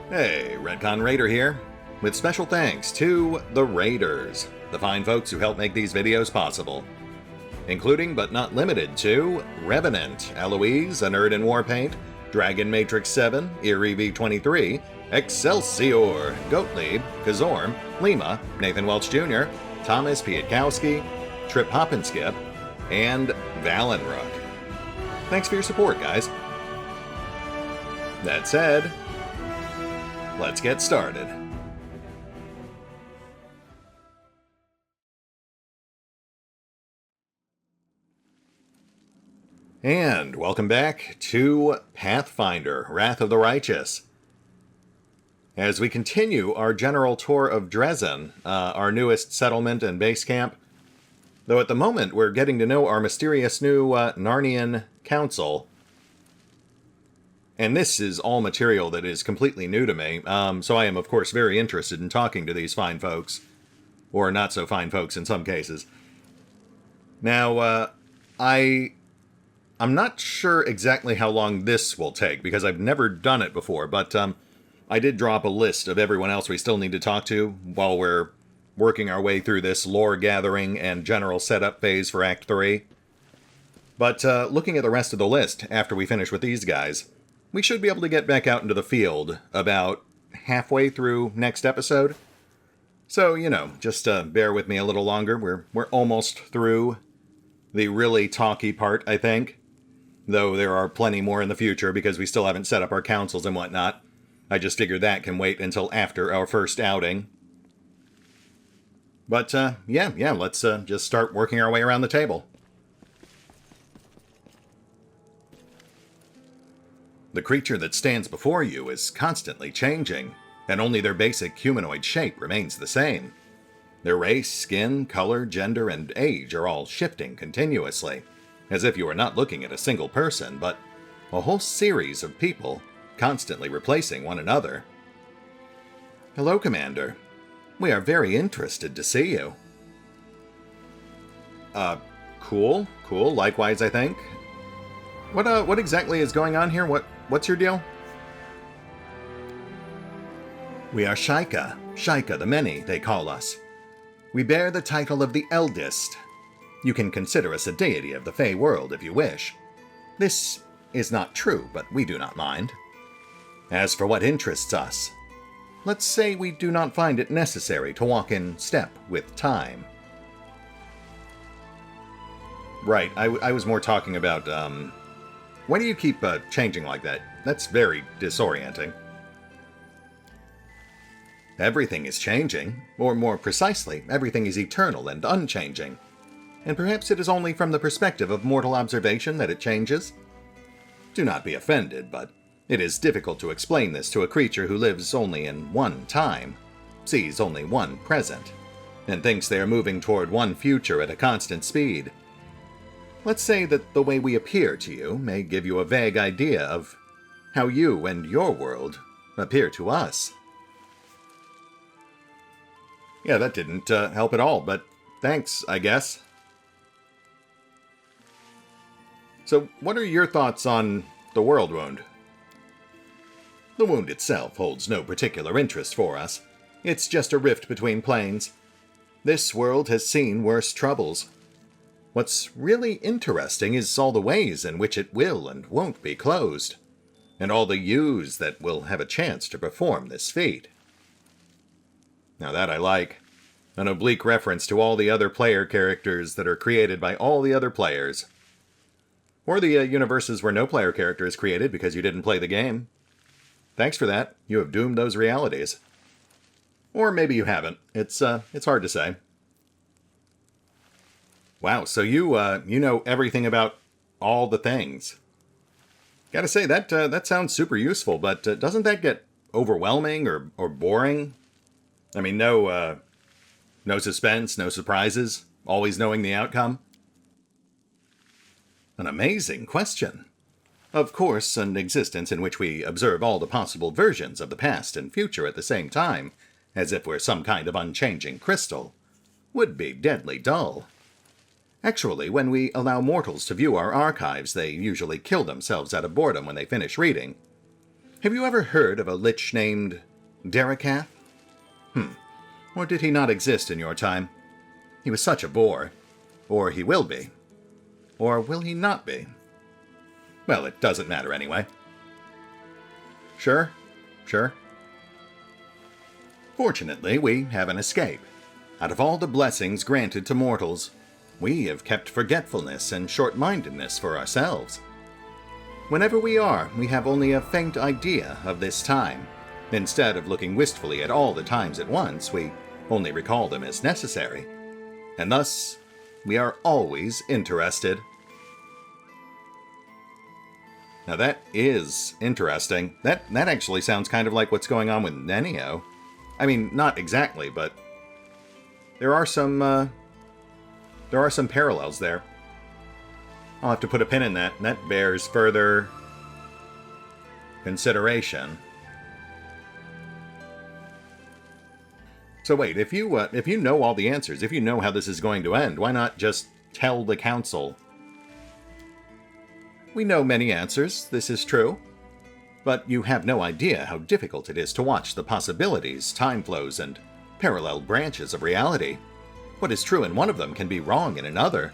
Hey, RetconRaider here, with special thanks to the Raiders, the fine folks who help make these videos possible, including but not limited to Revenant, Alois, Anerdinwarpaint, Dragon Matrix 7, Eerie V23, Exsellsior, Gottlieb, Kazorm, Lima, Nathan Welch Jr., Tomasz Piątkowski, Triphoppenskip, and Valinrook. Thanks for your support, guys. That said, let's get started. And welcome back to Pathfinder, Wrath of the Righteous. As we continue our general tour of Dresden, our newest settlement and base camp, though at the moment we're getting to know our mysterious new Narnian council. And this is all material that is completely new to me, so I am of course very interested in talking to these fine folks. Or not so fine folks in some cases. Now, I'm not sure exactly how long this will take, because I've never done it before, but I did drop a list of everyone else we still need to talk to while we're working our way through this lore gathering and general setup phase for Act 3. But looking at the rest of the list after we finish with these guys, we should be able to get back out into the field about halfway through next episode. So, you know, just bear with me a little longer. We're almost through the really talky part, I think. Though there are plenty more in the future because we still haven't set up our councils and whatnot. I just figured that can wait until after our first outing. But, yeah, let's just start working our way around the table. The creature that stands before you is constantly changing, and only their basic humanoid shape remains the same. Their race, skin, color, gender, and age are all shifting continuously, as if you are not looking at a single person, but a whole series of people constantly replacing one another. Hello, Commander. We are very interested to see you. Cool. Likewise, I think. What exactly is going on here? What's your deal? We are Shyka. Shyka the Many, they call us. We bear the title of the Eldest. You can consider us a deity of the Fey world if you wish. This is not true, but we do not mind. As for what interests us, let's say we do not find it necessary to walk in step with time. Right, I was more talking about, why do you keep changing like that? That's very disorienting. Everything is changing, or more precisely, everything is eternal and unchanging. And perhaps it is only from the perspective of mortal observation that it changes. Do not be offended, but it is difficult to explain this to a creature who lives only in one time, sees only one present, and thinks they are moving toward one future at a constant speed. Let's say that the way we appear to you may give you a vague idea of how you and your world appear to us. Yeah, that didn't help at all, but thanks, I guess. So, what are your thoughts on the world wound? The wound itself holds no particular interest for us. It's just a rift between planes. This world has seen worse troubles. What's really interesting is all the ways in which it will and won't be closed, and all the yous that will have a chance to perform this feat. Now that I like. An oblique reference to all the other player characters that are created by all the other players. Or the universes where no player character is created because you didn't play the game. Thanks for that. You have doomed those realities. Or maybe you haven't. It's hard to say. Wow, so you know everything about all the things. Gotta say, that sounds super useful, but doesn't that get overwhelming or boring? I mean, no suspense, no surprises, always knowing the outcome? An amazing question. Of course, an existence in which we observe all the possible versions of the past and future at the same time, as if we're some kind of unchanging crystal, would be deadly dull. Actually, when we allow mortals to view our archives, they usually kill themselves out of boredom when they finish reading. Have you ever heard of a lich named Daeran Cam? Or did he not exist in your time? He was such a bore. Or he will be. Or will he not be? Well, it doesn't matter anyway. Sure. Fortunately, we have an escape. Out of all the blessings granted to mortals, we have kept forgetfulness and short-mindedness for ourselves. Whenever we have only a faint idea of this time. Instead of looking wistfully at all the times at once, we only recall them as necessary. And thus, we are always interested. Now that is interesting. That actually sounds kind of like what's going on with Nenio. I mean, not exactly, but there are some parallels there. I'll have to put a pin in that, and that bears further consideration. So wait, if you know all the answers, if you know how this is going to end, why not just tell the council? We know many answers, this is true. But you have no idea how difficult it is to watch the possibilities, time flows, and parallel branches of reality. What is true in one of them can be wrong in another.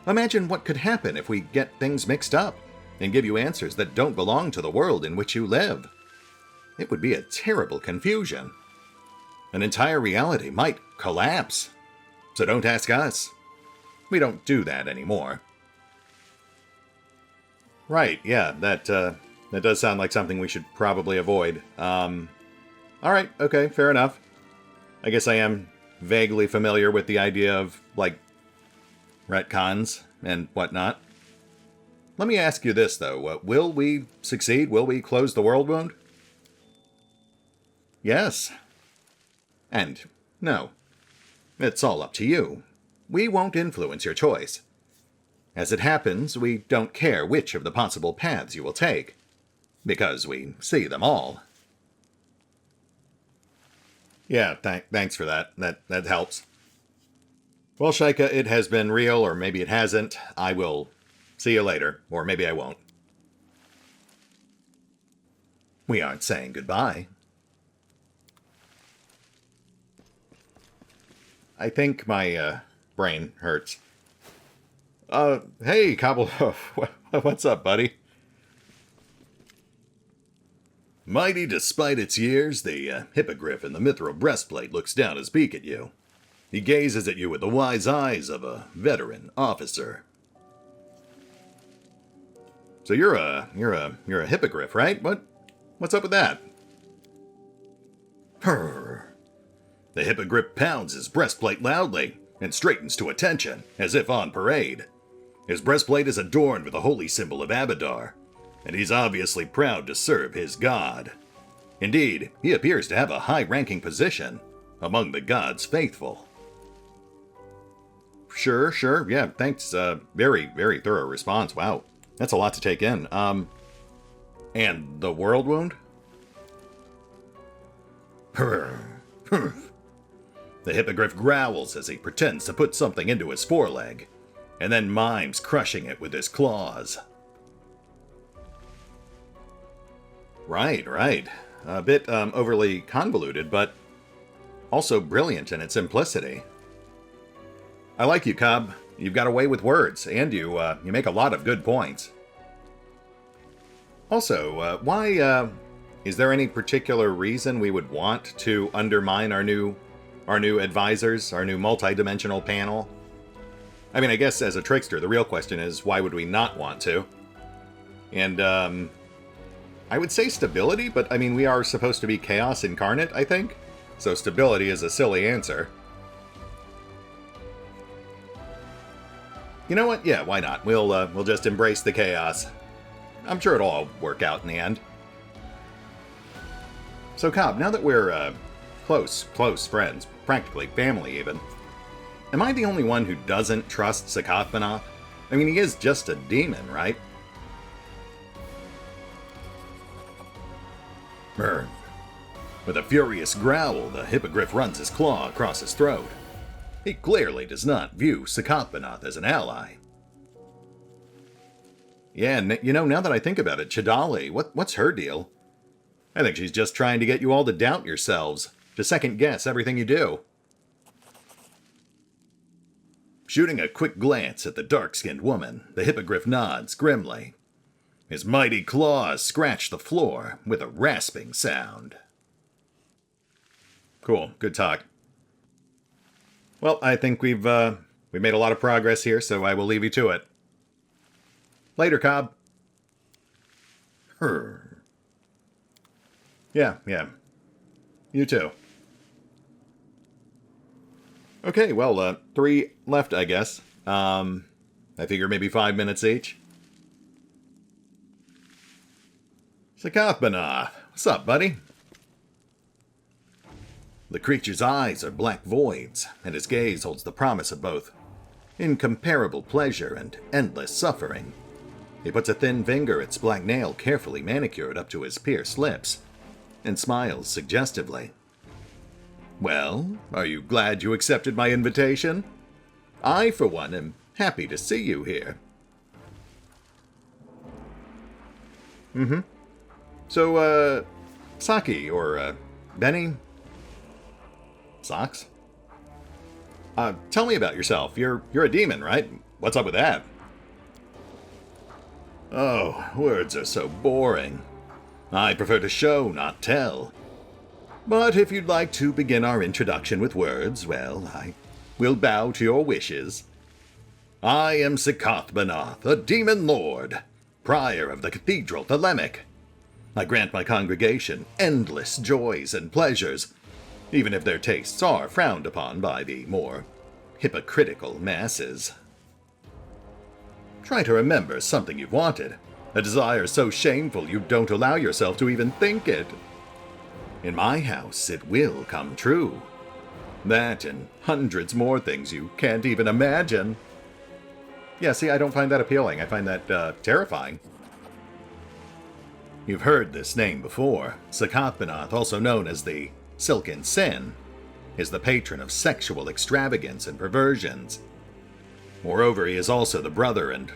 Imagine what could happen if we get things mixed up and give you answers that don't belong to the world in which you live. It would be a terrible confusion. An entire reality might collapse. So don't ask us. We don't do that anymore. Right, yeah, that does sound like something we should probably avoid. Alright, okay, fair enough. I guess I am vaguely familiar with the idea of, like, retcons and whatnot. Let me ask you this, though. Will we succeed? Will we close the world wound? Yes. And no. It's all up to you. We won't influence your choice. As it happens, we don't care which of the possible paths you will take, because we see them all. Yeah, thanks for that. That helps. Well, Shyka, it has been real, or maybe it hasn't. I will see you later, or maybe I won't. We aren't saying goodbye. I think my brain hurts. Hey, Cobblehoof. What's up, buddy? Mighty despite its years, the hippogriff in the mithril breastplate looks down his beak at you. He gazes at you with the wise eyes of a veteran officer. So you're a hippogriff, right? What's up with that? Purr. The hippogriff pounds his breastplate loudly and straightens to attention, as if on parade. His breastplate is adorned with the holy symbol of Abadar, and he's obviously proud to serve his god. Indeed, he appears to have a high-ranking position among the god's faithful. Sure, yeah, thanks, very, very thorough response, wow. That's a lot to take in, and the world wound? The hippogriff growls as he pretends to put something into his foreleg, and then mimes crushing it with his claws. Right. A bit overly convoluted, but also brilliant in its simplicity. I like you, Cobb. You've got a way with words, and you make a lot of good points. Also, why is there any particular reason we would want to undermine our new advisors, our new multi-dimensional panel? I mean, I guess as a trickster, the real question is, why would we not want to? And, I would say stability, but I mean, we are supposed to be chaos incarnate, I think. So stability is a silly answer. You know what? Yeah, why not? We'll just embrace the chaos. I'm sure it'll all work out in the end. So Cobb, now that we're, close friends, practically family even, am I the only one who doesn't trust Socothbenoth? I mean, he is just a demon, right? Brr. With a furious growl, the hippogriff runs his claw across his throat. He clearly does not view Socothbenoth as an ally. Yeah, you know, now that I think about it, Chadali, what's her deal? I think she's just trying to get you all to doubt yourselves, to second-guess everything you do. Shooting a quick glance at the dark-skinned woman, the hippogriff nods grimly. His mighty claws scratch the floor with a rasping sound. Cool, good talk. Well, I think we've made a lot of progress here, so I will leave you to it. Later, Cobb. Yeah. You too. Okay, well, 3 left, I guess. I figure maybe 5 minutes each. Socothbenoth, what's up, buddy? The creature's eyes are black voids, and his gaze holds the promise of both incomparable pleasure and endless suffering. He puts a thin finger, its black nail carefully manicured up to his pierced lips, and smiles suggestively. Well, are you glad you accepted my invitation? I, for one, am happy to see you here. So, Saki, or, Benny? Socks? Tell me about yourself. You're a demon, right? What's up with that? Oh, words are so boring. I prefer to show, not tell. But if you'd like to begin our introduction with words, well, I will bow to your wishes. I am Socothbenoth, a demon lord, prior of the cathedral Thelemic. I grant my congregation endless joys and pleasures, even if their tastes are frowned upon by the more hypocritical masses. Try to remember something you've wanted, a desire so shameful you don't allow yourself to even think it. In my house, it will come true. That and hundreds more things you can't even imagine. Yeah, see, I don't find that appealing. I find that terrifying. You've heard this name before. Socothbenoth, also known as the Silken Sin, is the patron of sexual extravagance and perversions. Moreover, he is also the brother and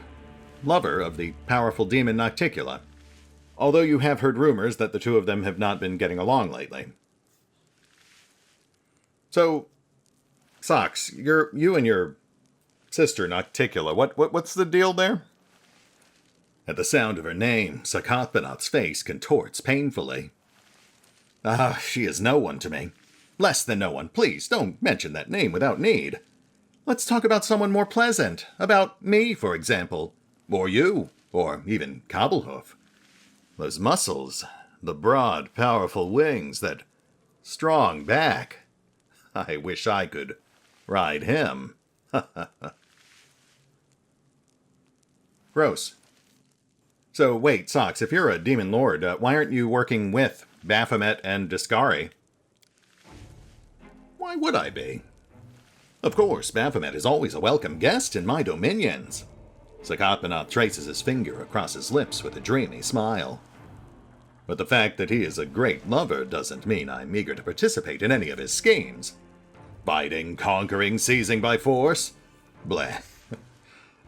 lover of the powerful demon Nocticula, although you have heard rumors that the two of them have not been getting along lately. So, Socks, you and your sister Nocticula, what's the deal there? At the sound of her name, Socothbenoth's face contorts painfully. She is no one to me. Less than no one. Please, don't mention that name without need. Let's talk about someone more pleasant. About me, for example. Or you. Or even Cobblehoof. Those muscles. The broad, powerful wings. That strong back. I wish I could ride him. Gross. So, wait, Socks, if you're a demon lord, why aren't you working with Baphomet and Discari? Why would I be? Of course, Baphomet is always a welcome guest in my dominions. Socothbenoth traces his finger across his lips with a dreamy smile. But the fact that he is a great lover doesn't mean I'm eager to participate in any of his schemes. Biting, conquering, seizing by force? Bleh.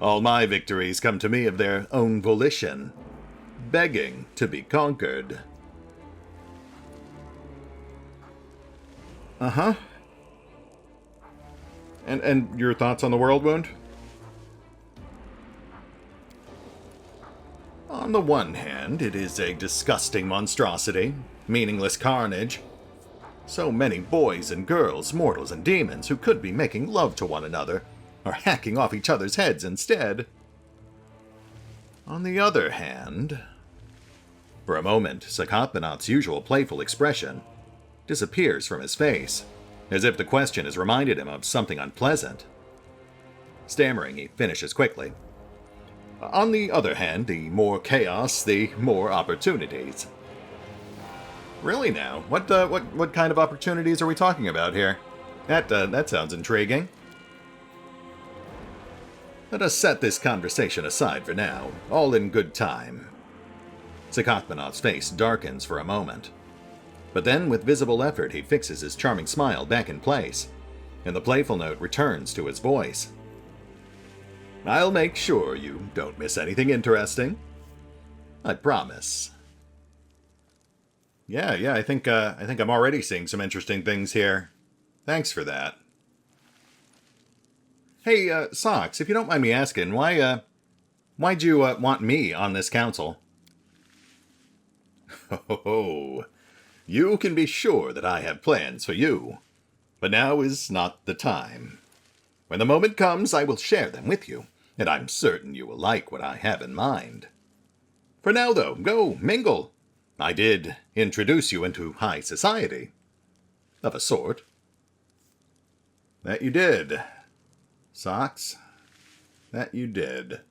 All my victories come to me of their own volition, begging to be conquered. Uh-huh. And your thoughts on the world wound? On the one hand, it is a disgusting monstrosity, meaningless carnage. So many boys and girls, mortals and demons, who could be making love to one another, are hacking off each other's heads instead. On the other hand... For a moment, Socothbenoth's usual playful expression disappears from his face, as if the question has reminded him of something unpleasant. Stammering, he finishes quickly. On the other hand, the more chaos, the more opportunities. Really now? What kind of opportunities are we talking about here? That sounds intriguing. Let us set this conversation aside for now, all in good time. Socothbenoth's face darkens for a moment. But then, with visible effort, he fixes his charming smile back in place, and the playful note returns to his voice. I'll make sure you don't miss anything interesting. I promise. Yeah, I think I'm already seeing some interesting things here. Thanks for that. Hey, Socks, if you don't mind me asking, why'd you want me on this council? Oh, you can be sure that I have plans for you. But now is not the time. When the moment comes, I will share them with you, and I'm certain you will like what I have in mind. For now, though, go mingle. I did introduce you into high society. Of a sort. That you did. Socks. That you did.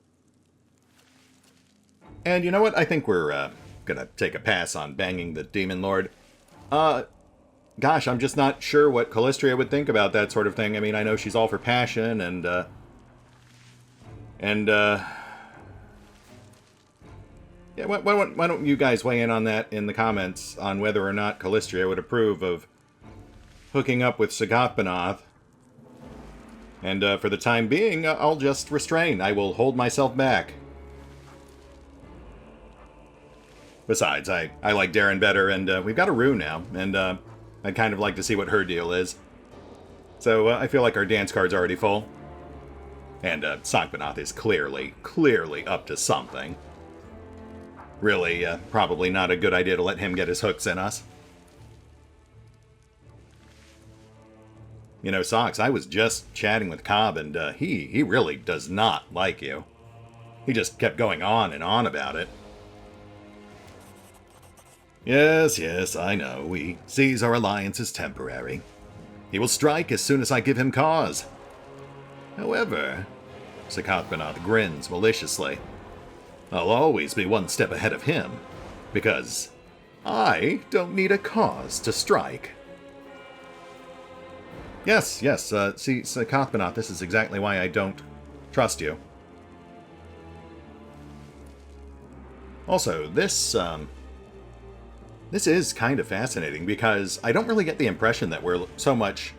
And you know what? I think we're gonna take a pass on banging the Demon Lord. Gosh, I'm just not sure what Callistria would think about that sort of thing. I mean, I know she's all for passion and yeah, why don't you guys weigh in on that in the comments on whether or not Callistria would approve of hooking up with Socothbenoth. And for the time being, I'll just restrain. I will hold myself back. Besides, I like Daeran better, and we've got a Rue now, and I'd kind of like to see what her deal is. So I feel like our dance card's already full. And Socothbenoth is clearly up to something. Really, probably not a good idea to let him get his hooks in us. You know, Socks, I was just chatting with Cobb, and he really does not like you. He just kept going on and on about it. Yes, I know. He sees our alliance as temporary. He will strike as soon as I give him cause. However, Socothbenoth grins maliciously. I'll always be one step ahead of him, because I don't need a cause to strike. Yes, see, Socothbenoth, this is exactly why I don't trust you. Also, this is kind of fascinating, because I don't really get the impression that we're so much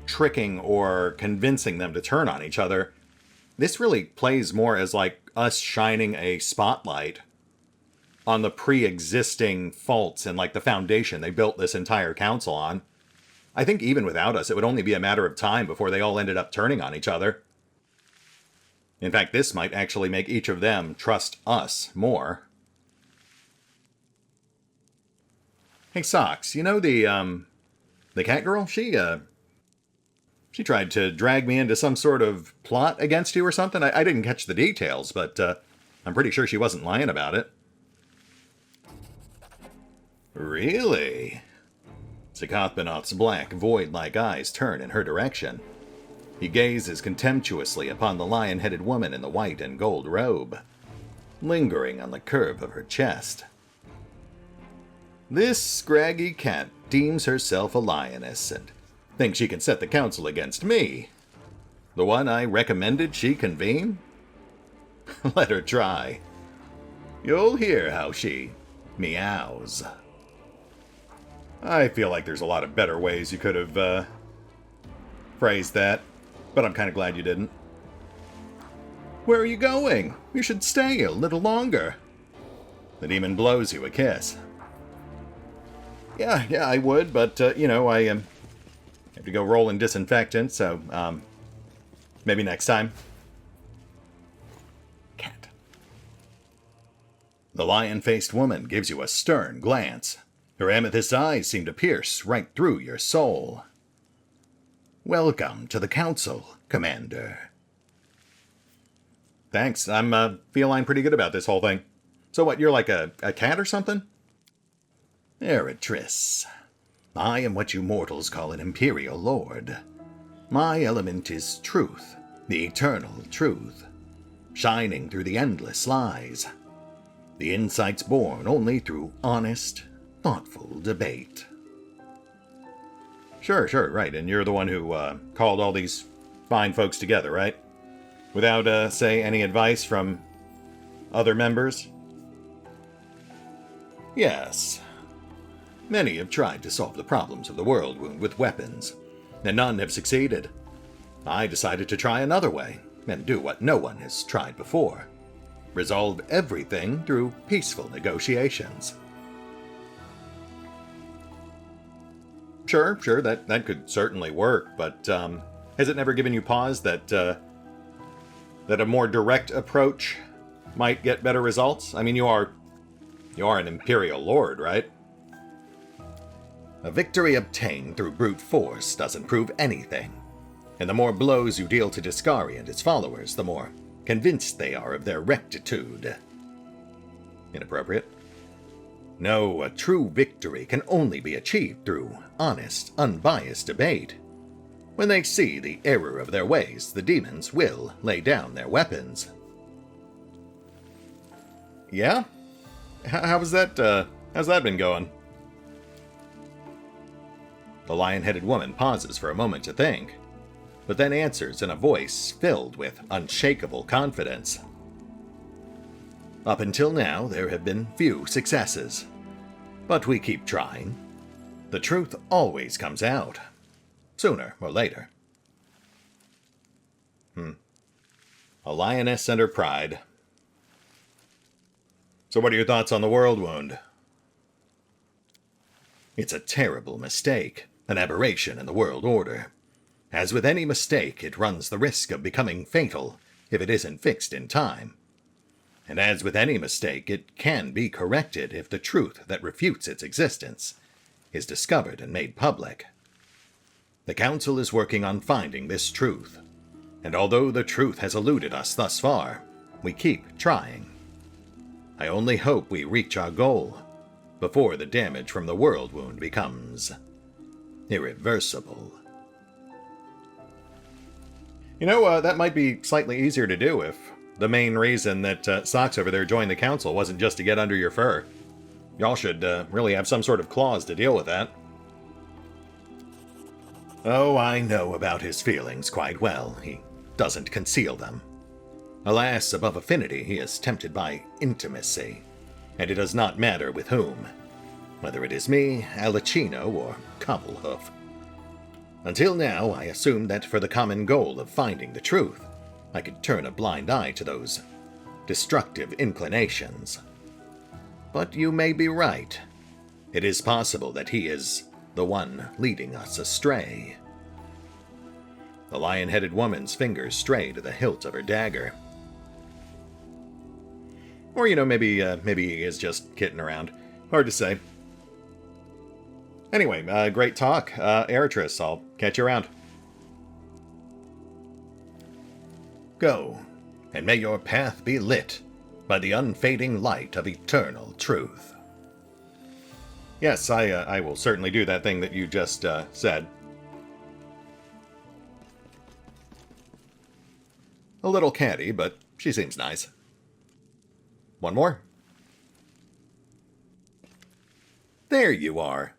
tricking or convincing them to turn on each other. This really plays more as like us shining a spotlight on the pre-existing faults and like the foundation they built this entire council on. I think even without us, it would only be a matter of time before they all ended up turning on each other. In fact, this might actually make each of them trust us more. Hey, Socks, you know the cat girl? She tried to drag me into some sort of plot against you or something. I didn't catch the details, but I'm pretty sure she wasn't lying about it. Really? Socothbenoth's black, void-like eyes turn in her direction. He gazes contemptuously upon the lion-headed woman in the white and gold robe, lingering on the curve of her chest. This scraggy cat deems herself a lioness and thinks she can set the council against me. The one I recommended she convene? Let her try. You'll hear how she meows. I feel like there's a lot of better ways you could have phrased that, but I'm kind of glad you didn't. Where are you going? You should stay a little longer. The demon blows you a kiss. Yeah, I would, but, you know, I have to go roll in disinfectant, so, maybe next time. Cat. The lion-faced woman gives you a stern glance. Her amethyst eyes seem to pierce right through your soul. Welcome to the council, Commander. Thanks, I'm, feeling pretty good about this whole thing. So what, you're like a cat or something? Eritrice. I am what you mortals call an Imperial Lord. My element is truth, the eternal truth, shining through the endless lies. The insights born only through honest, thoughtful debate. Sure, right, and you're the one who called all these fine folks together, right? Without, say, any advice from other members? Yes. Many have tried to solve the problems of the world with weapons, and none have succeeded. I decided to try another way, and do what no one has tried before. Resolve everything through peaceful negotiations. Sure, that could certainly work, but has it never given you pause that a more direct approach might get better results? I mean, you are an Imperial Lord, right? A victory obtained through brute force doesn't prove anything, and the more blows you deal to Discari and his followers, the more convinced they are of their rectitude. Inappropriate. No, a true victory can only be achieved through honest, unbiased debate. When they see the error of their ways, the demons will lay down their weapons. Yeah? How's that been going? The lion-headed woman pauses for a moment to think, but then answers in a voice filled with unshakable confidence. Up until now, there have been few successes, but we keep trying. The truth always comes out, sooner or later. A lioness and her pride. So what are your thoughts on the world wound? It's a terrible mistake, an aberration in the world order. As with any mistake, it runs the risk of becoming fatal if it isn't fixed in time. And as with any mistake, it can be corrected if the truth that refutes its existence is discovered and made public. The Council is working on finding this truth, and although the truth has eluded us thus far, we keep trying. I only hope we reach our goal before the damage from the world wound becomes irreversible. You know, that might be slightly easier to do if the main reason that Socks over there joined the Council wasn't just to get under your fur. Y'all should really have some sort of clause to deal with that. Oh, I know about his feelings quite well. He doesn't conceal them. Alas, above affinity, he is tempted by intimacy, and it does not matter with whom, whether it is me, Alicino, or Cobblehoof. Until now, I assumed that for the common goal of finding the truth, I could turn a blind eye to those destructive inclinations. But you may be right. It is possible that he is the one leading us astray. The lion-headed woman's fingers stray to the hilt of her dagger. Or, maybe he is just kidding around. Hard to say. Anyway, great talk. Eritrice, I'll catch you around. Go, and may your path be lit by the unfading light of eternal truth. Yes, I will certainly do that thing that you just said. A little catty, but she seems nice. One more. There you are.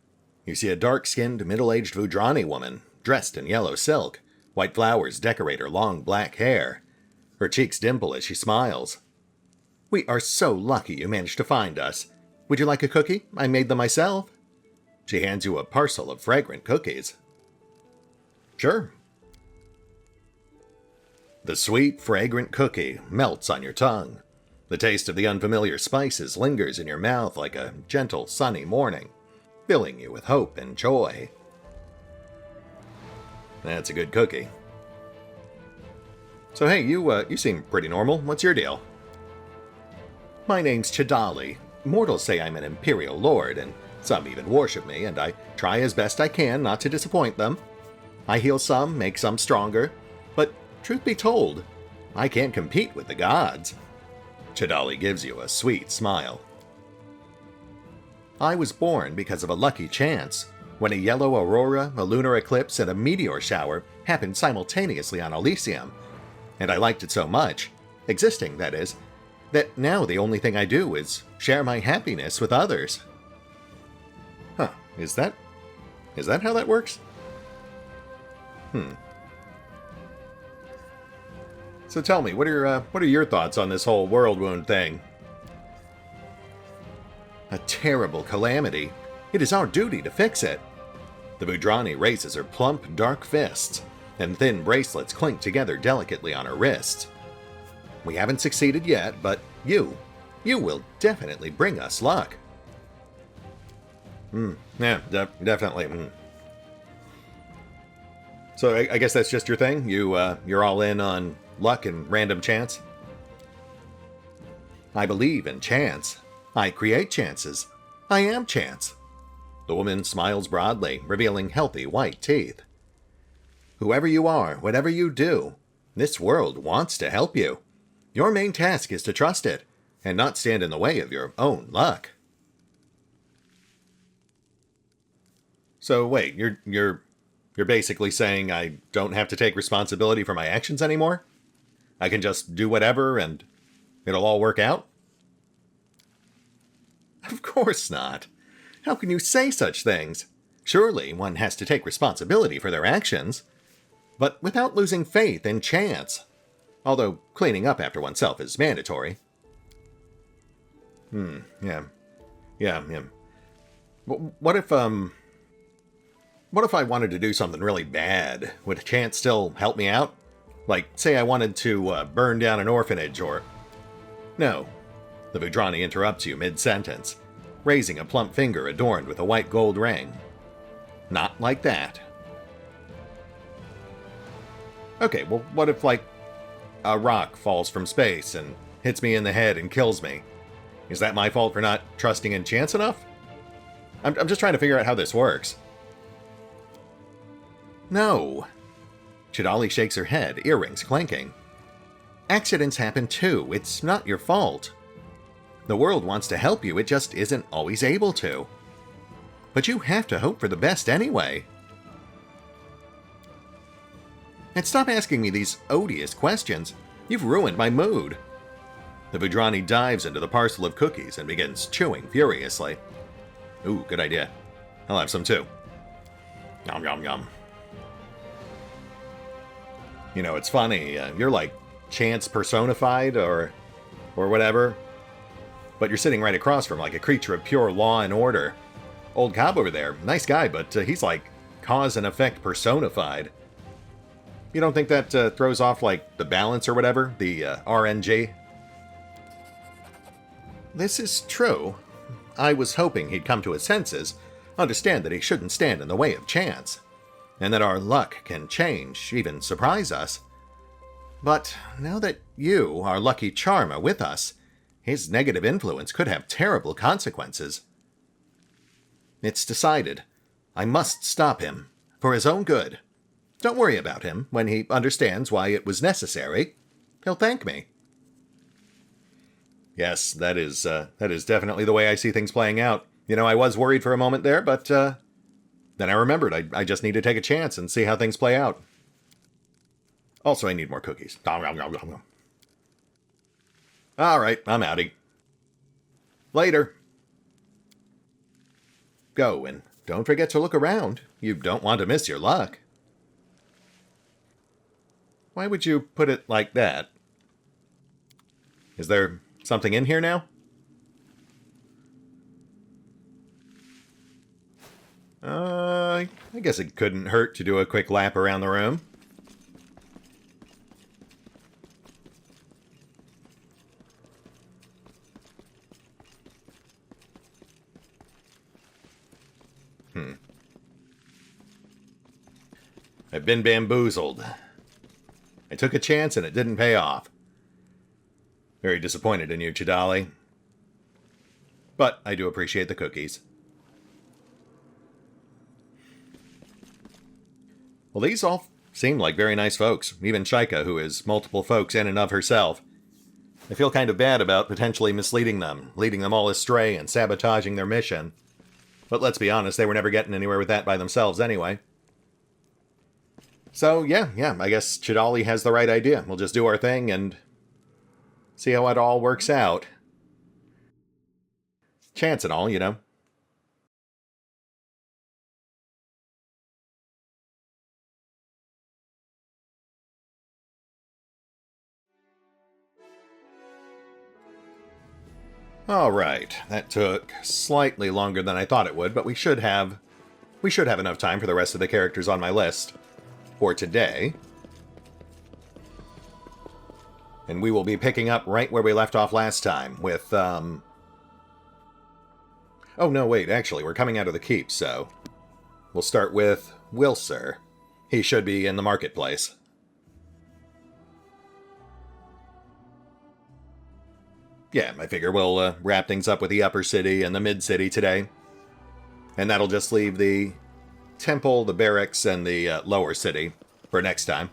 You see a dark-skinned, middle-aged Vudrani woman, dressed in yellow silk. White flowers decorate her long black hair. Her cheeks dimple as she smiles. We are so lucky you managed to find us. Would you like a cookie? I made them myself. She hands you a parcel of fragrant cookies. Sure. The sweet, fragrant cookie melts on your tongue. The taste of the unfamiliar spices lingers in your mouth like a gentle, sunny morning, filling you with hope and joy. That's a good cookie. So hey, you seem pretty normal. What's your deal? My name's Chadali. Mortals say I'm an Imperial Lord, and some even worship me, and I try as best I can not to disappoint them. I heal some, make some stronger, but truth be told, I can't compete with the gods. Chadali gives you a sweet smile. I was born because of a lucky chance, when a yellow aurora, a lunar eclipse, and a meteor shower happened simultaneously on Elysium, and I liked it so much, existing that is, that now the only thing I do is share my happiness with others. Huh, is that how that works? So tell me, what are your thoughts on this whole world wound thing? A terrible calamity. It is our duty to fix it. The Vudrani raises her plump, dark fists, and thin bracelets clink together delicately on her wrists. We haven't succeeded yet, but you will definitely bring us luck. Definitely. So I guess that's just your thing? You're all in on luck and random chance? I believe in chance. I create chances. I am chance. The woman smiles broadly, revealing healthy white teeth. Whoever you are, whatever you do, this world wants to help you. Your main task is to trust it, and not stand in the way of your own luck. So wait, you're basically saying I don't have to take responsibility for my actions anymore? I can just do whatever and it'll all work out? Of course not. How can you say such things? Surely one has to take responsibility for their actions, but without losing faith in chance. Although cleaning up after oneself is mandatory. Yeah. What if I wanted to do something really bad? Would chance still help me out? Like, say I wanted to burn down an orphanage or... No. The Vudrani interrupts you mid-sentence, raising a plump finger adorned with a white gold ring. Not like that. Okay, well, what if, like, a rock falls from space and hits me in the head and kills me? Is that my fault for not trusting in chance enough? I'm just trying to figure out how this works. No. Chadali shakes her head, earrings clanking. Accidents happen too. It's not your fault. The world wants to help you, it just isn't always able to. But you have to hope for the best anyway. And stop asking me these odious questions. You've ruined my mood. The Vudrani dives into the parcel of cookies and begins chewing furiously. Ooh, good idea. I'll have some too. Yum, yum, yum. You know, it's funny. You're like chance personified or whatever. But you're sitting right across from like a creature of pure law and order. Old Cobb over there, nice guy, but he's like cause and effect personified. You don't think that throws off like the balance or whatever? The RNG? This is true. I was hoping he'd come to his senses, understand that he shouldn't stand in the way of chance, and that our luck can change, even surprise us. But now that you, our lucky charm, are with us, his negative influence could have terrible consequences. It's decided. I must stop him, for his own good. Don't worry about him. When he understands why it was necessary, he'll thank me. Yes, that is definitely the way I see things playing out. You know, I was worried for a moment there, but then I remembered I just need to take a chance and see how things play out. Also, I need more cookies. All right, I'm outie. Later. Go, and don't forget to look around. You don't want to miss your luck. Why would you put it like that? Is there something in here now? I guess it couldn't hurt to do a quick lap around the room. I've been bamboozled. I took a chance and it didn't pay off. Very disappointed in you, Chadali. But I do appreciate the cookies. Well, these all seem like very nice folks. Even Shyka, who is multiple folks in and of herself. I feel kind of bad about potentially misleading them, leading them all astray and sabotaging their mission. But let's be honest, they were never getting anywhere with that by themselves anyway. So, yeah, I guess Chadali has the right idea. We'll just do our thing and see how it all works out. Chance and all, you know. Alright, that took slightly longer than I thought it would, but we should have enough time for the rest of the characters on my list for today. And we will be picking up right where we left off last time with, Oh, no, wait, actually, we're coming out of the keep, so... We'll start with Wilcer. He should be in the marketplace. Yeah, I figure we'll wrap things up with the upper city and the mid-city today. And that'll just leave the temple, the barracks, and the lower city for next time.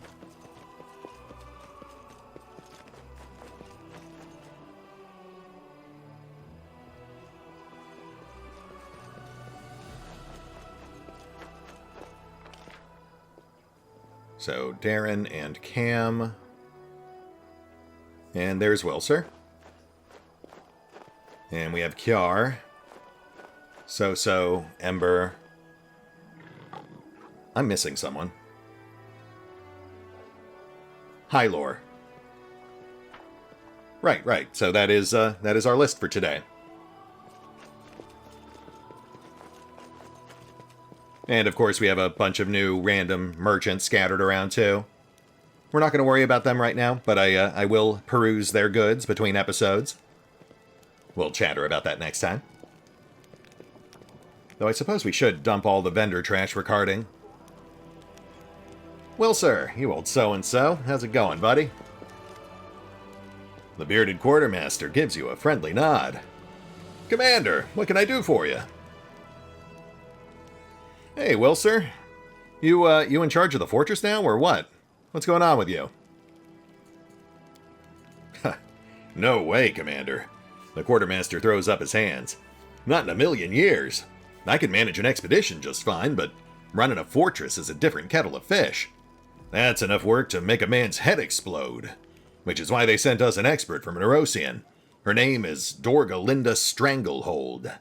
So, Daeran and Cam. And there's Wilcer. And we have Ciar. So, Ember. I'm missing someone. Hilor. Right. So that is our list for today. And of course we have a bunch of new random merchants scattered around too. We're not going to worry about them right now, but I will peruse their goods between episodes. We'll chatter about that next time. Though I suppose we should dump all the vendor trash we're carting. Wilcer, you old so-and-so, how's it going, buddy? The bearded quartermaster gives you a friendly nod. Commander, what can I do for you? Hey, Wilcer. You in charge of the fortress now, or what? What's going on with you? No way, Commander. The quartermaster throws up his hands. Not in a million years. I can manage an expedition just fine, but running a fortress is a different kettle of fish. That's enough work to make a man's head explode. Which is why they sent us an expert from Nerosian. Her name is Dorgalinda Stranglehold.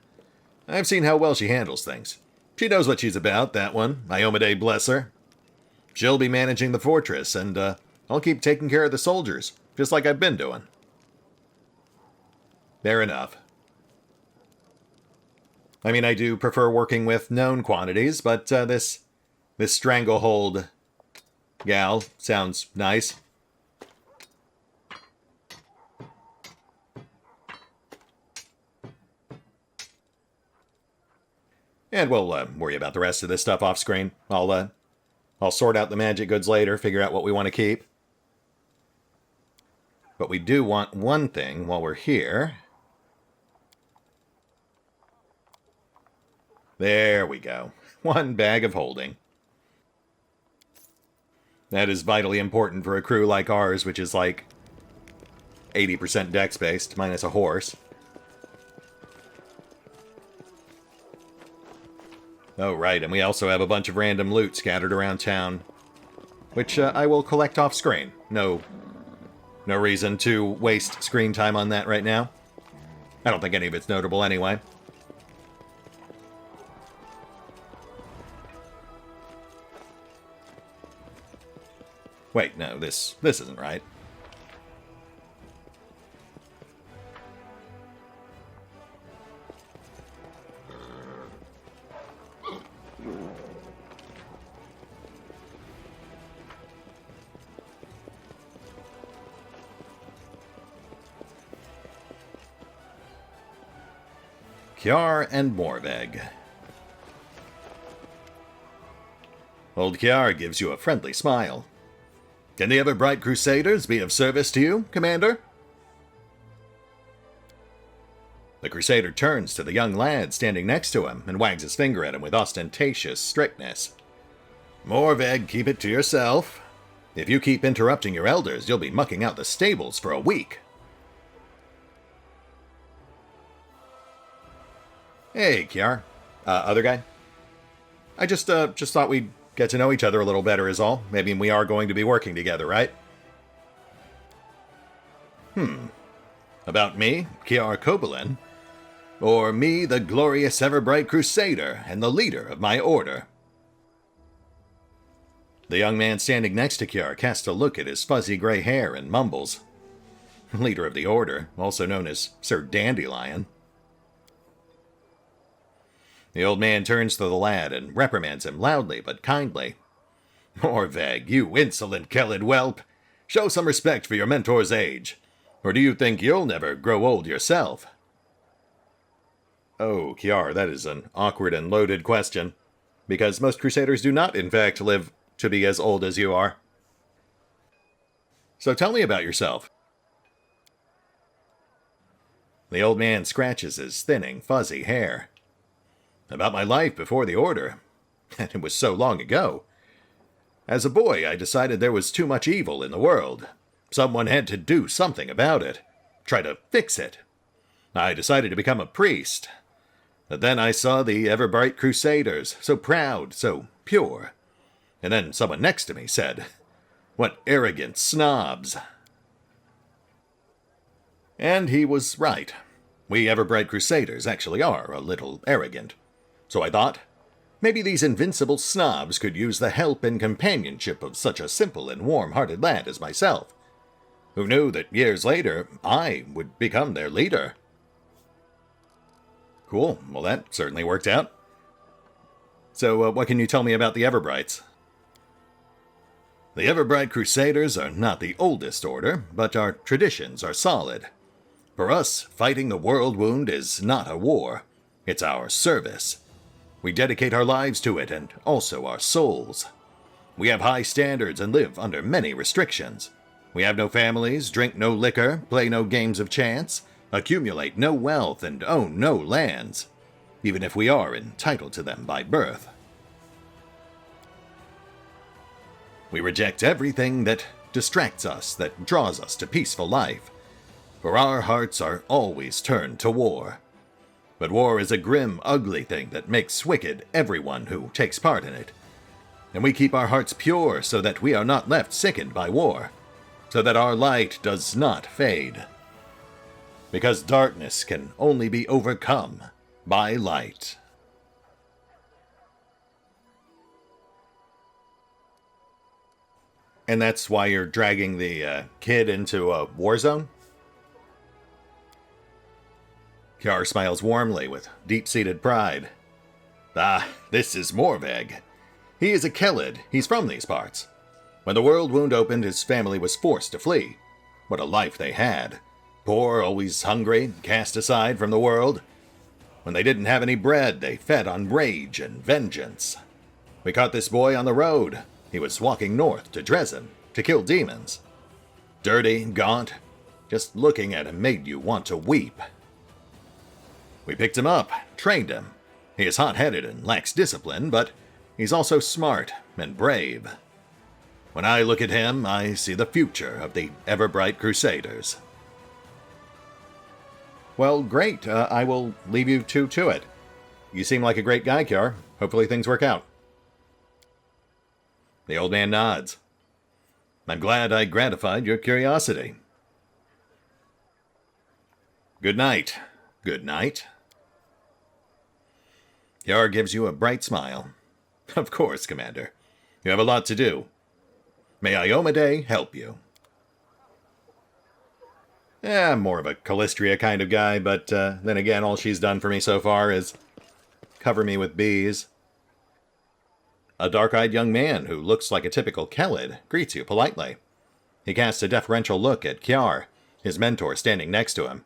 I've seen how well she handles things. She knows what she's about, that one. Iomade bless her. She'll be managing the fortress, and I'll keep taking care of the soldiers, just like I've been doing. Fair enough. I mean, I do prefer working with known quantities, but this Stranglehold gal sounds nice. And we'll worry about the rest of this stuff off screen. I'll sort out the magic goods later, figure out what we want to keep. But we do want one thing while we're here. There we go. One bag of holding. That is vitally important for a crew like ours, which is like 80% dex-based, minus a horse. Oh, right, and we also have a bunch of random loot scattered around town, which I will collect off screen. No reason to waste screen time on that right now. I don't think any of it's notable anyway. Wait, no, this isn't right. Ciar and Morveg. Old Ciar gives you a friendly smile. Can the ever-bright Crusaders be of service to you, Commander? The Crusader turns to the young lad standing next to him and wags his finger at him with ostentatious strictness. Morveg, keep it to yourself. If you keep interrupting your elders, you'll be mucking out the stables for a week. Hey, Ciar. Other guy? I just thought we'd get to know each other a little better is all. Maybe we are going to be working together, right? About me, Ciar Cobbled? Or me, the glorious ever-bright Crusader and the leader of my order? The young man standing next to Ciar casts a look at his fuzzy gray hair and mumbles. Leader of the order, also known as Sir Dandelion. The old man turns to the lad and reprimands him loudly but kindly. Morveg, you insolent Kellid whelp! Show some respect for your mentor's age. Or do you think you'll never grow old yourself? Oh, Ciar, that is an awkward and loaded question. Because most Crusaders do not, in fact, live to be as old as you are. So tell me about yourself. The old man scratches his thinning, fuzzy hair. About my life before the Order. And it was so long ago. As a boy, I decided there was too much evil in the world. Someone had to do something about it. Try to fix it. I decided to become a priest. But then I saw the ever-bright Crusaders, so proud, so pure. And then someone next to me said, "What arrogant snobs." And he was right. We ever-bright Crusaders actually are a little arrogant. So I thought, maybe these invincible snobs could use the help and companionship of such a simple and warm-hearted lad as myself. Who knew that years later, I would become their leader? Cool. Well, that certainly worked out. So, what can you tell me about the Everbrights? The Everbright Crusaders are not the oldest order, but our traditions are solid. For us, fighting the world wound is not a war. It's our service. We dedicate our lives to it, and also our souls. We have high standards and live under many restrictions. We have no families, drink no liquor, play no games of chance, accumulate no wealth, and own no lands, even if we are entitled to them by birth. We reject everything that distracts us, that draws us to peaceful life, for our hearts are always turned to war. But war is a grim, ugly thing that makes wicked everyone who takes part in it. And we keep our hearts pure so that we are not left sickened by war, so that our light does not fade. Because darkness can only be overcome by light. And that's why you're dragging the kid into a war zone? Ciar smiles warmly with deep-seated pride. Ah, this is Morveg. He is a Cobbled. He's from these parts. When the world wound opened, his family was forced to flee. What a life they had. Poor, always hungry, cast aside from the world. When they didn't have any bread, they fed on rage and vengeance. We caught this boy on the road. He was walking north to Dresden to kill demons. Dirty, gaunt. Just looking at him made you want to weep. We picked him up, trained him. He is hot-headed and lacks discipline, but he's also smart and brave. When I look at him, I see the future of the ever-bright Crusaders. Well, great. I will leave you two to it. You seem like a great guy, Ciar. Hopefully things work out. The old man nods. I'm glad I gratified your curiosity. Good night. Good night. Ciar gives you a bright smile. Of course, Commander. You have a lot to do. May Iomedae help you. I'm more of a Callistria kind of guy, but then again, all she's done for me so far is cover me with bees. A dark-eyed young man who looks like a typical Cobbled greets you politely. He casts a deferential look at Ciar, his mentor standing next to him.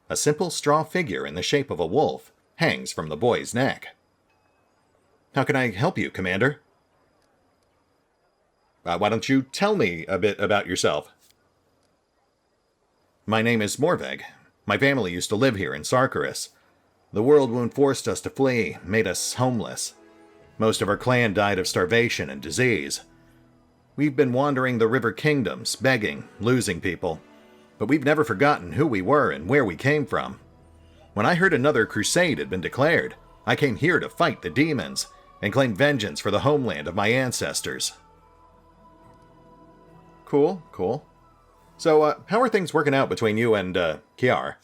A simple straw figure in the shape of a wolf hangs from the boy's neck. How can I help you, Commander? Why don't you tell me a bit about yourself? My name is Morveg. My family used to live here in Sarkarus. The world wound forced us to flee, made us homeless. Most of our clan died of starvation and disease. We've been wandering the river kingdoms, begging, losing people. But we've never forgotten who we were and where we came from. When I heard another crusade had been declared, I came here to fight the demons and claim vengeance for the homeland of my ancestors. Cool, cool. So, how are things working out between you and, Ciar?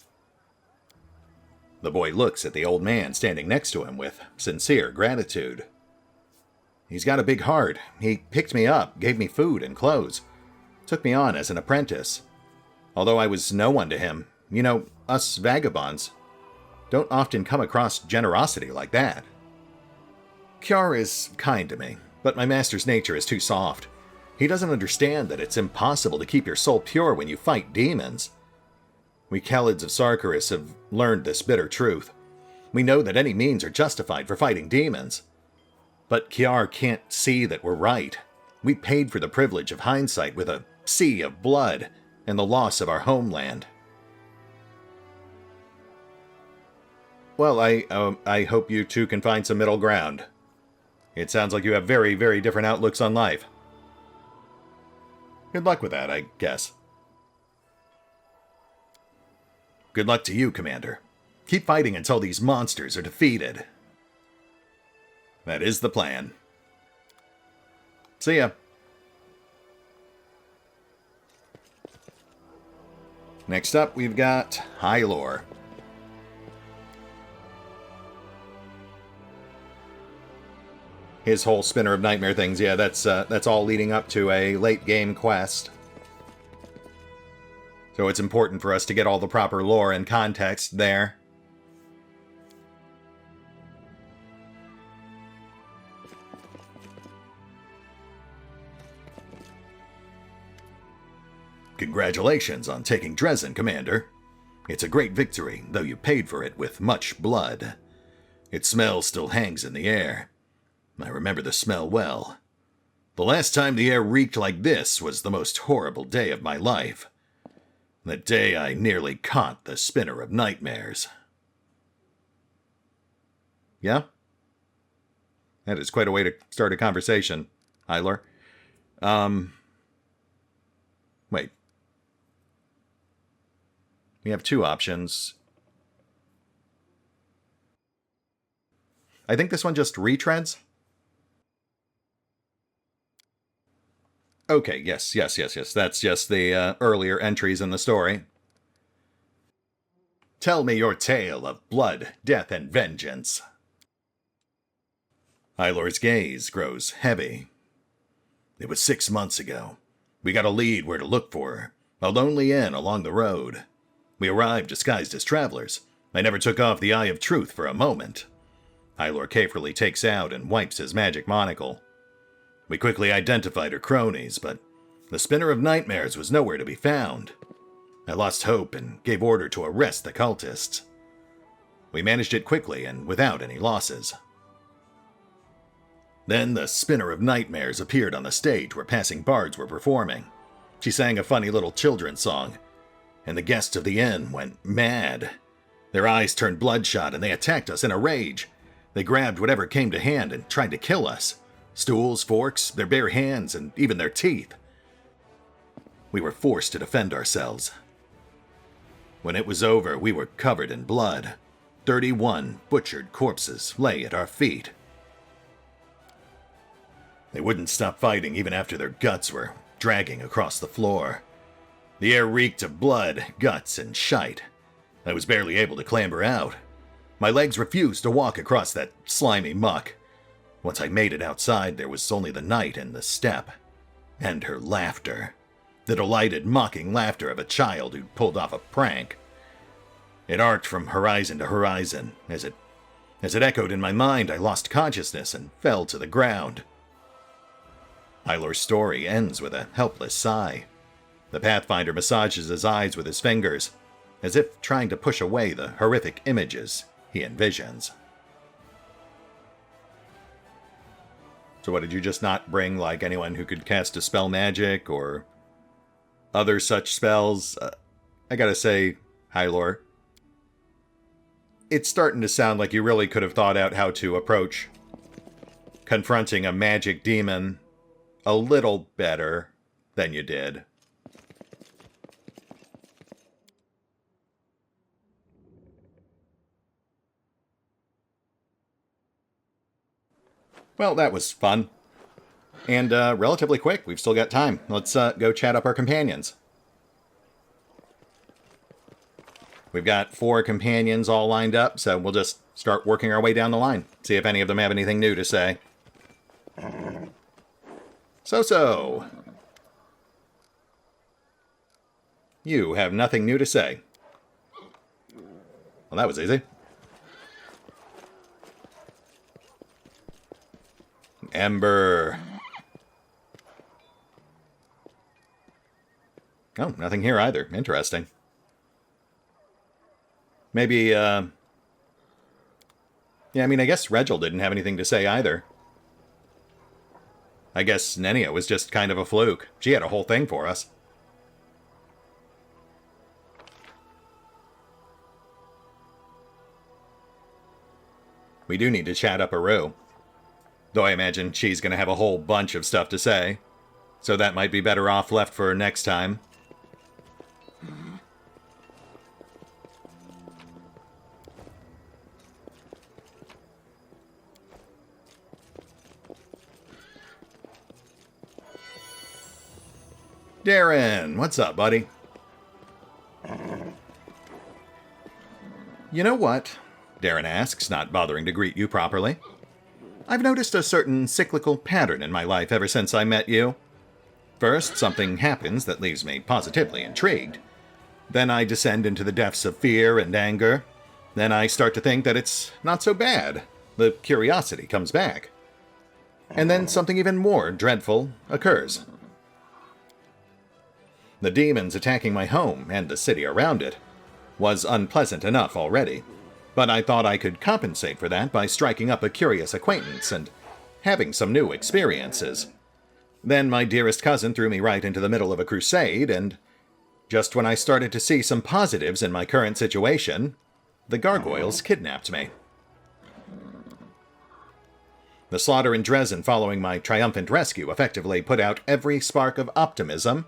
The boy looks at the old man standing next to him with sincere gratitude. He's got a big heart. He picked me up, gave me food and clothes, took me on as an apprentice. Although I was no one to him, you know, us vagabonds don't often come across generosity like that. Ciar is kind to me, but my master's nature is too soft. He doesn't understand that it's impossible to keep your soul pure when you fight demons. We Cobbleds of Sarkarus have learned this bitter truth. We know that any means are justified for fighting demons. But Ciar can't see that we're right. We paid for the privilege of hindsight with a sea of blood and the loss of our homeland. Well, I hope you two can find some middle ground. It sounds like you have very, very different outlooks on life. Good luck with that, I guess. Good luck to you, Commander. Keep fighting until these monsters are defeated. That is the plan. See ya. Next up, we've got Hilor. His whole spinner of nightmare things, yeah, that's all leading up to a late-game quest. So it's important for us to get all the proper lore and context there. Congratulations on taking Dresden, Commander. It's a great victory, though you paid for it with much blood. Its smell still hangs in the air. I remember the smell well. The last time the air reeked like this was the most horrible day of my life. The day I nearly caught the spinner of nightmares. Yeah? That is quite a way to start a conversation, Hilor. Wait. We have two options. I think this one just retreads. Okay, yes. That's just the earlier entries in the story. Tell me your tale of blood, death, and vengeance. Hilor's gaze grows heavy. It was 6 months ago. We got a lead where to look for her. A lonely inn along the road. We arrived disguised as travelers. I never took off the eye of truth for a moment. Hilor carefully takes out and wipes his magic monocle. We quickly identified her cronies, but the spinner of nightmares was nowhere to be found. I lost hope and gave order to arrest the cultists. We managed it quickly and without any losses. Then the spinner of nightmares appeared on the stage where passing bards were performing. She sang a funny little children's song, and the guests of the inn went mad. Their eyes turned bloodshot and they attacked us in a rage. They grabbed whatever came to hand and tried to kill us. Stools, forks, their bare hands, and even their teeth. We were forced to defend ourselves. When it was over, we were covered in blood. 31 butchered corpses lay at our feet. They wouldn't stop fighting even after their guts were dragging across the floor. The air reeked of blood, guts, and shite. I was barely able to clamber out. My legs refused to walk across that slimy muck. Once I made it outside, there was only the night and the steppe. And her laughter. The delighted, mocking laughter of a child who'd pulled off a prank. It arced from horizon to horizon. As it echoed in my mind, I lost consciousness and fell to the ground. Hilor's story ends with a helpless sigh. The Pathfinder massages his eyes with his fingers, as if trying to push away the horrific images he envisions. So what, did you just not bring, like, anyone who could cast Dispel Magic or other such spells? I gotta say, Hilor, it's starting to sound like you really could have thought out how to approach confronting a magic demon a little better than you did. Well, that was fun. And relatively quick. We've still got time. Let's go chat up our companions. We've got 4 companions all lined up, so we'll just start working our way down the line. See if any of them have anything new to say. So. You have nothing new to say. Well, that was easy. Ember. Oh, nothing here either. Interesting. Maybe, yeah, I mean, I guess Regil didn't have anything to say either. I guess Nenia was just kind of a fluke. She had a whole thing for us. We do need to chat up Aru. Though I imagine she's going to have a whole bunch of stuff to say. So that might be better off left for next time. Daeran, what's up, buddy? You know what? Daeran asks, not bothering to greet you properly. I've noticed a certain cyclical pattern in my life ever since I met you. First, something happens that leaves me positively intrigued. Then I descend into the depths of fear and anger. Then I start to think that it's not so bad. The curiosity comes back. And then something even more dreadful occurs. The demons attacking my home and the city around it was unpleasant enough already, but I thought I could compensate for that by striking up a curious acquaintance and having some new experiences. Then my dearest cousin threw me right into the middle of a crusade, and just when I started to see some positives in my current situation, the gargoyles kidnapped me. The slaughter in Dresden following my triumphant rescue effectively put out every spark of optimism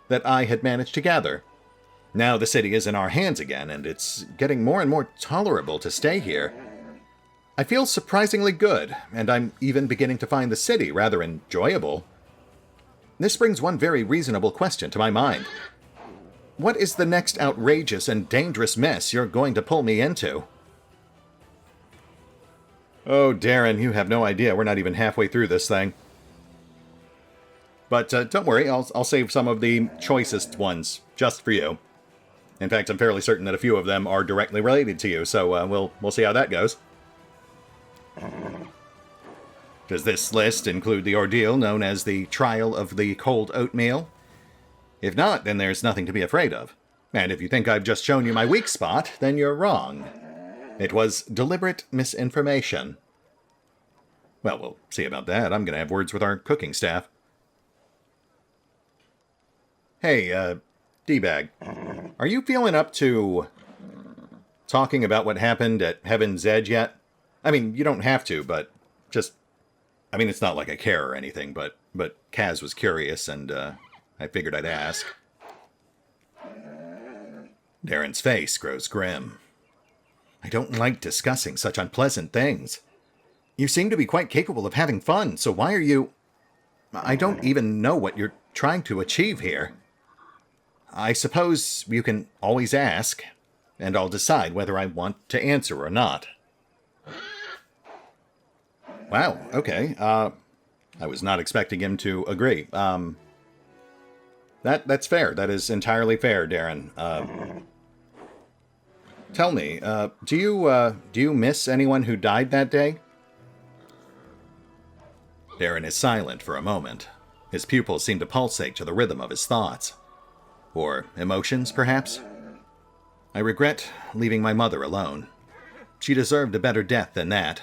that I had managed to gather. Now the city is in our hands again, and it's getting more and more tolerable to stay here. I feel surprisingly good, and I'm even beginning to find the city rather enjoyable. This brings one very reasonable question to my mind. What is the next outrageous and dangerous mess you're going to pull me into? Oh, Daeran, you have no idea. We're not even halfway through this thing. But don't worry, I'll save some of the choicest ones just for you. In fact, I'm fairly certain that a few of them are directly related to you, so we'll see how that goes. Does this list include the ordeal known as the Trial of the Cold Oatmeal? If not, then there's nothing to be afraid of. And if you think I've just shown you my weak spot, then you're wrong. It was deliberate misinformation. Well, we'll see about that. I'm going to have words with our cooking staff. Hey, D-Bag, are you feeling up to talking about what happened at Heaven's Edge yet? I mean, you don't have to, but just... I mean, it's not like I care or anything, but Kaz was curious, and I figured I'd ask. Daeran's face grows grim. I don't like discussing such unpleasant things. You seem to be quite capable of having fun, so why are you... I don't even know what you're trying to achieve here. I suppose you can always ask, and I'll decide whether I want to answer or not. Wow, okay. I was not expecting him to agree. That's fair. That is entirely fair, Daeran. Tell me, do you miss anyone who died that day? Daeran is silent for a moment. His pupils seem to pulsate to the rhythm of his thoughts. Or emotions, perhaps? I regret leaving my mother alone. She deserved a better death than that.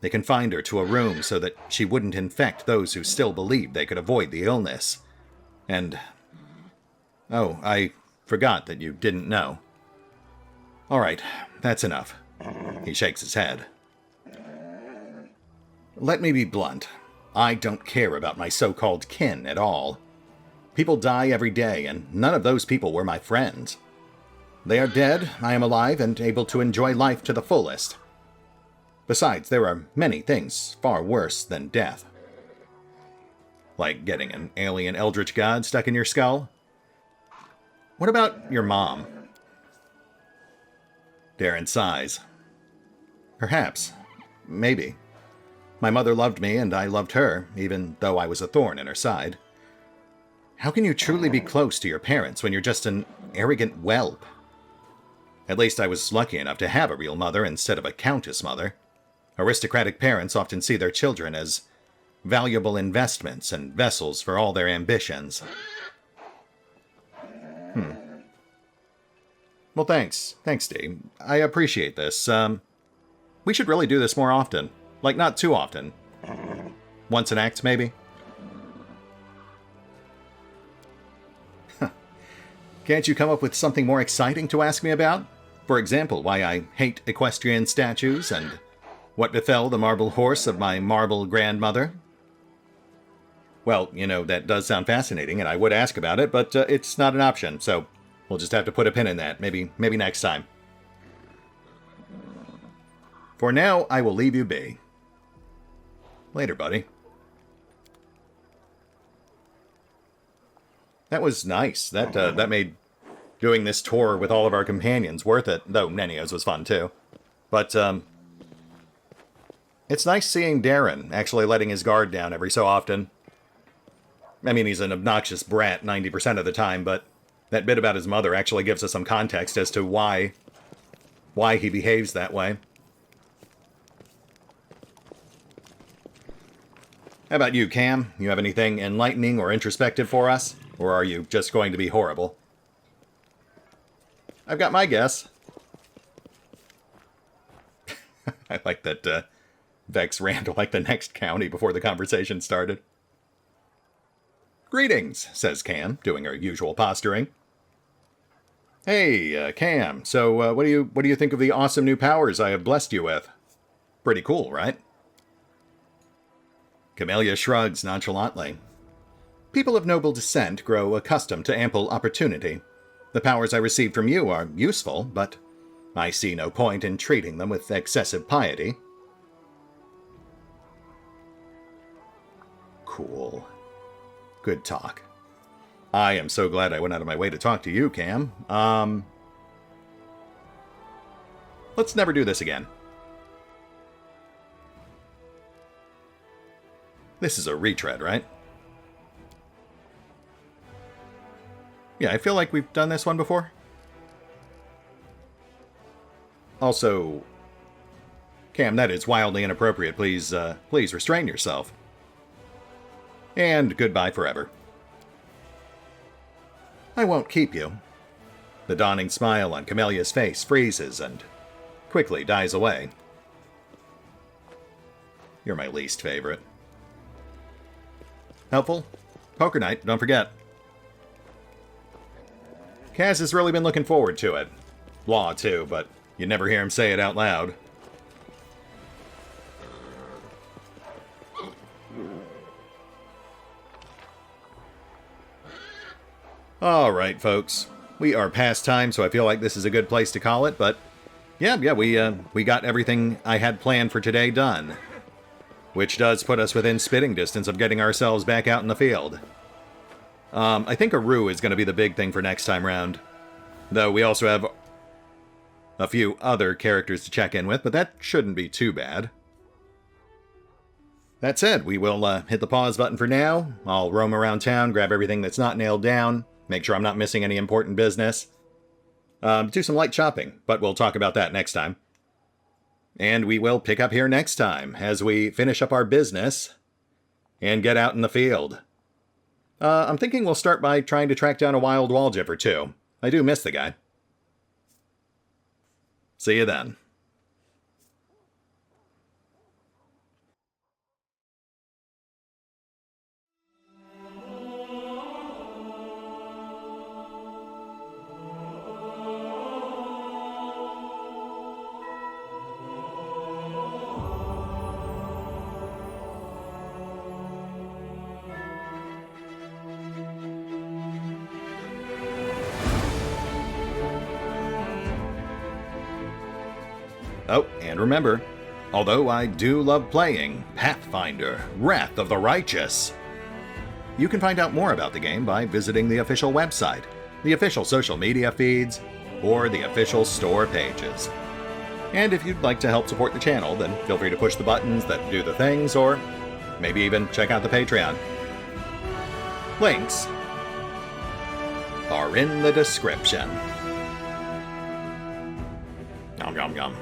They confined her to a room so that she wouldn't infect those who still believed they could avoid the illness. And... oh, I forgot that you didn't know. All right, that's enough. He shakes his head. Let me be blunt. I don't care about my so-called kin at all. People die every day, and none of those people were my friends. They are dead, I am alive, and able to enjoy life to the fullest. Besides, there are many things far worse than death. Like getting an alien eldritch god stuck in your skull? What about your mom? Daeran sighs. Perhaps. Maybe. My mother loved me, and I loved her, even though I was a thorn in her side. How can you truly be close to your parents when you're just an arrogant whelp? At least I was lucky enough to have a real mother instead of a countess mother. Aristocratic parents often see their children as valuable investments and vessels for all their ambitions. Well, thanks. Thanks, Dee. I appreciate this. We should really do this more often. Like, not too often. once an act, maybe? Can't you come up with something more exciting to ask me about? For example, why I hate equestrian statues, and what befell the marble horse of my marble grandmother? Well, you know, that does sound fascinating, and I would ask about it, but it's not an option, so we'll just have to put a pin in that. Maybe next time. For now, I will leave you be. Later, buddy. That was nice. That made doing this tour with all of our companions worth it, though Nenio's was fun too. But it's nice seeing Daeran actually letting his guard down every so often. I mean, he's an obnoxious brat 90% of the time, but that bit about his mother actually gives us some context as to why he behaves that way. How about you, Cam? You have anything enlightening or introspective for us? Or are you just going to be horrible? I've got my guess. I like that Vex ran to like the next county before the conversation started. Greetings, says Cam, doing her usual posturing. Hey, Cam, so what do you think of the awesome new powers I have blessed you with? Pretty cool, right? Camellia shrugs nonchalantly. People of noble descent grow accustomed to ample opportunity. The powers I received from you are useful, but I see no point in treating them with excessive piety. Cool. Good talk. I am so glad I went out of my way to talk to you, Cam. Let's never do this again. This is a retread, right? Yeah, I feel like we've done this one before. Also, Cam, that is wildly inappropriate. Please restrain yourself. And goodbye forever. I won't keep you. The dawning smile on Camellia's face freezes and quickly dies away. You're my least favorite. Helpful? Poker night, don't forget. Kaz has really been looking forward to it. Law, too, but you never hear him say it out loud. Alright, folks. We are past time, so I feel like this is a good place to call it, but yeah, we got everything I had planned for today done. Which does put us within spitting distance of getting ourselves back out in the field. I think a rue is going to be the big thing for next time round. Though we also have a few other characters to check in with, but that shouldn't be too bad. That said, we will hit the pause button for now. I'll roam around town, grab everything that's not nailed down, make sure I'm not missing any important business. Do some light shopping, but we'll talk about that next time. And we will pick up here next time as we finish up our business and get out in the field. I'm thinking we'll start by trying to track down a wild Walgip or two. I do miss the guy. See you then. Oh, and remember, although I do love playing Pathfinder, Wrath of the Righteous, you can find out more about the game by visiting the official website, the official social media feeds, or the official store pages. And if you'd like to help support the channel, then feel free to push the buttons that do the things, or maybe even check out the Patreon. Links are in the description. Yum, yum, yum.